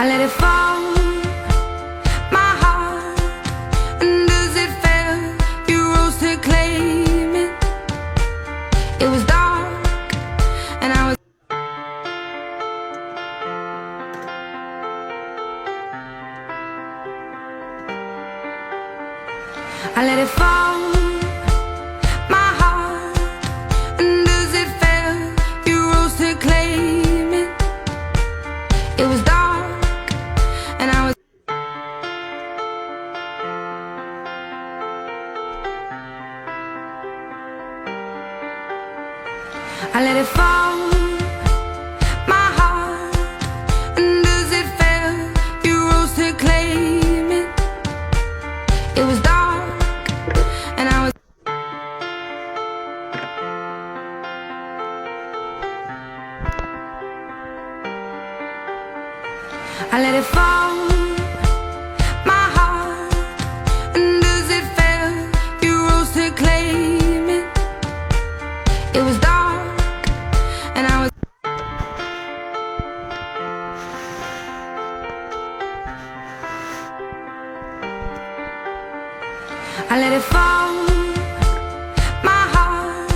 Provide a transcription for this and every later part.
I let it fall, my heart, and as it fell, you rose to claim it. It was dark, and I was. I let it fall, my heart, and as it fell, you rose to claim it. It was dark, and I was. I let it fall, my heart, and as it fell, you rose to claim it. It was dark, and I was. I let it fall, my heart, and as it fell, you rose to claim it. It was dark, and I was. I let it fall, my heart,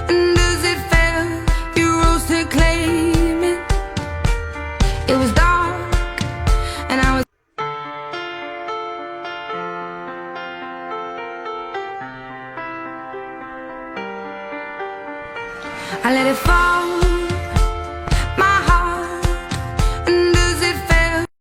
and as it fell, you rose to claim it. It was dark, and I was. I let it fall.